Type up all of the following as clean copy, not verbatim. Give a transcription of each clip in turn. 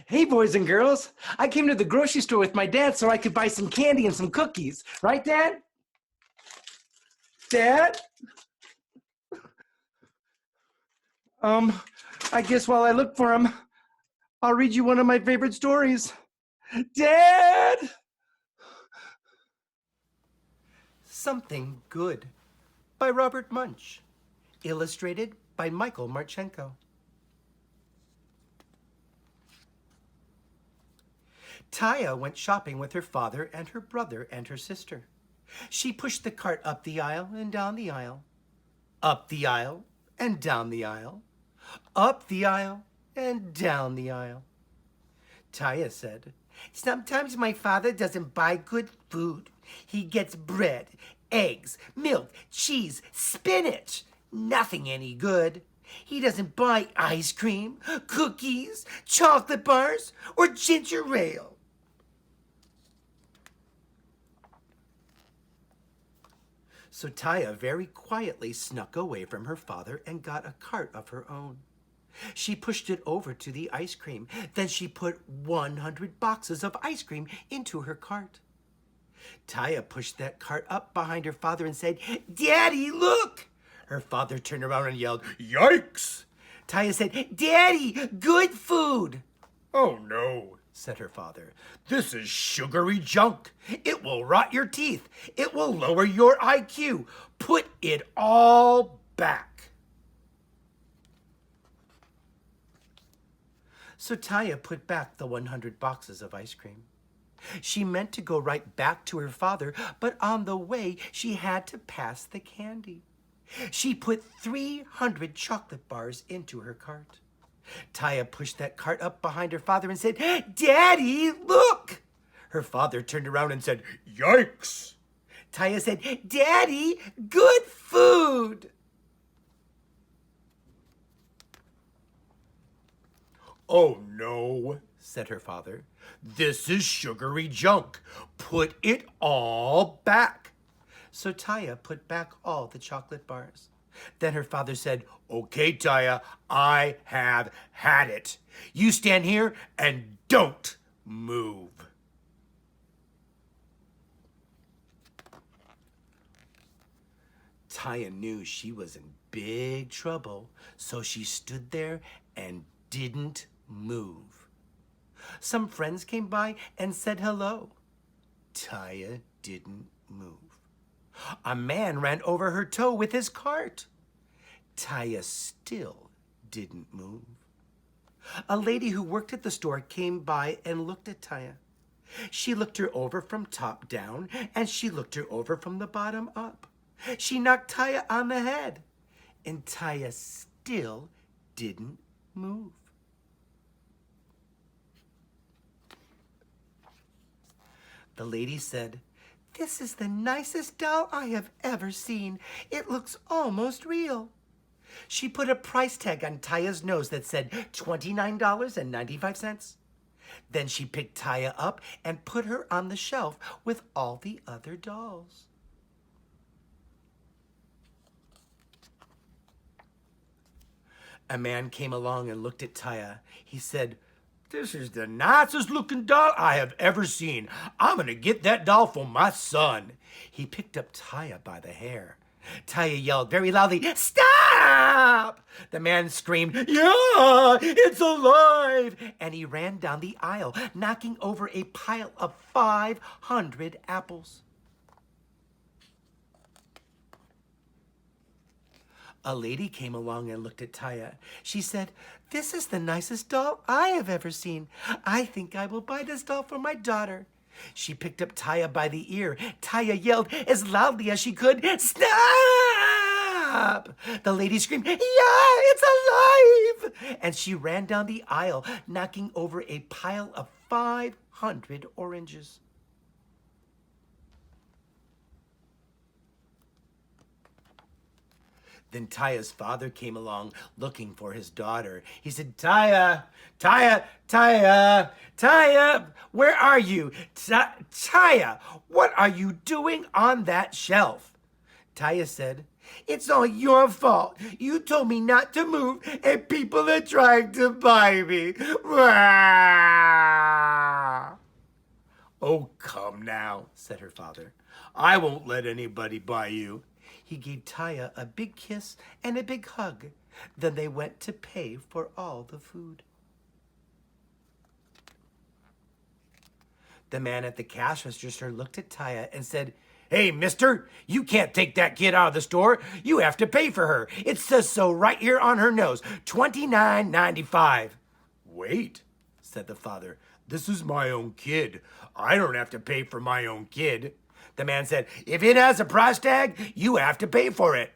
Hey, boys and girls. I came to the grocery store with my dad so I could buy some candy and some cookies. Right, Dad? Dad? I guess while I look for him, I'll read you one of my favorite stories. Dad! Something Good by Robert Munsch. Illustrated by Martchenko. Taya went shopping with her father and her brother and her sister. She pushed the cart up the aisle and down the aisle, up the aisle and down the aisle, up the aisle and down the aisle. Taya said, "Sometimes my father doesn't buy good food. He gets bread, eggs, milk, cheese, spinach. Nothing any good. He doesn't buy ice cream, cookies, chocolate bars, or ginger ale." So Taya very quietly snuck away from her father and got a cart of her own. She pushed it over to the ice cream. Then she put 100 boxes of ice cream into her cart. Taya pushed that cart up behind her father and said, "Daddy, look!" Her father turned around and yelled, "Yikes!" Taya said, "Daddy, good food!" "Oh no," said her father. "This is sugary junk. It will rot your teeth. It will lower your IQ. Put it all back." So Taya put back the 100 boxes of ice cream. She meant to go right back to her father, but on the way she had to pass the candy. She put 300 chocolate bars into her cart. Taya pushed that cart up behind her father and said, "Daddy, look!" Her father turned around and said, "Yikes!" Taya said, "Daddy, good food!" "Oh no," said her father. "This is sugary junk. Put it all back." So Taya put back all the chocolate bars. Then her father said, "Okay, Taya, I have had it. You stand here and don't move." Taya knew she was in big trouble, so she stood there and didn't move. Some friends came by and said hello. Taya didn't move. A man ran over her toe with his cart. Taya still didn't move. A lady who worked at the store came by and looked at Taya. She looked her over from top down, and she looked her over from the bottom up. She knocked Taya on the head, and Taya still didn't move. The lady said, "This is the nicest doll I have ever seen. It looks almost real." She put a price tag on Taya's nose that said $29.95. Then she picked Taya up and put her on the shelf with all the other dolls. A man came along and looked at Taya. He said, "This is the nicest looking doll I have ever seen. I'm going to get that doll for my son." He picked up Taya by the hair. Taya yelled very loudly, "Stop!" The man screamed, "Yeah, it's alive!" And he ran down the aisle, knocking over a pile of 500 apples. A lady came along and looked at Taya. She said, "This is the nicest doll I have ever seen. I think I will buy this doll for my daughter." She picked up Taya by the ear. Taya yelled as loudly as she could, "Stop!" The lady screamed, "Yeah, it's alive!" And she ran down the aisle, knocking over a pile of 500 oranges. Then Taya's father came along looking for his daughter. He said, "Taya, Taya, Taya, Taya, where are you? Taya, what are you doing on that shelf?" Taya said, It's all your fault. You told me not to move, and people are trying to buy me. Rah! Oh, come now, said her father. I won't let anybody buy you. He gave Taya a big kiss and a big hug. Then they went to pay for all the food. The man at the cash register looked at Taya and said, Hey, mister, you can't take that kid out of the store. You have to pay for her. It says so right here on her nose, $29.95. Wait, said the father. This is my own kid. I don't have to pay for my own kid. The man said, If it has a price tag, you have to pay for it.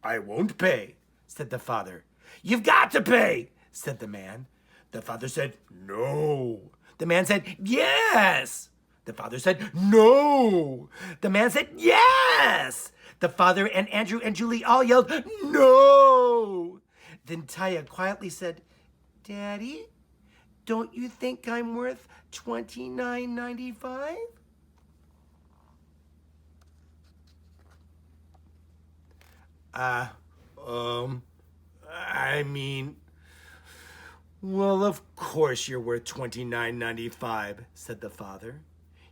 I won't pay, said the father. You've got to pay, said the man. The father said, No. The man said, Yes. The father said, No. The man said, Yes. The father and Andrew and Julie all yelled, No. Then Taya quietly said, Daddy, don't you think I'm worth $29.95? I mean, well, of course you're worth $29.95, said the father.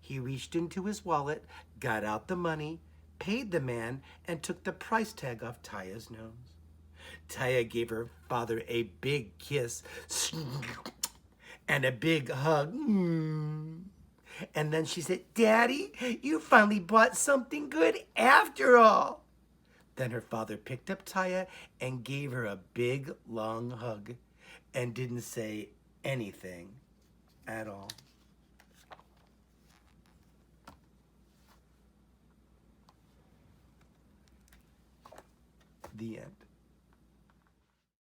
He reached into his wallet, got out the money, paid the man, and took the price tag off Taya's nose. Taya gave her father a big kiss and a big hug. And then she said, Daddy, you finally bought something good after all. Then her father picked up Taya and gave her a big, long hug and didn't say anything at all. The end.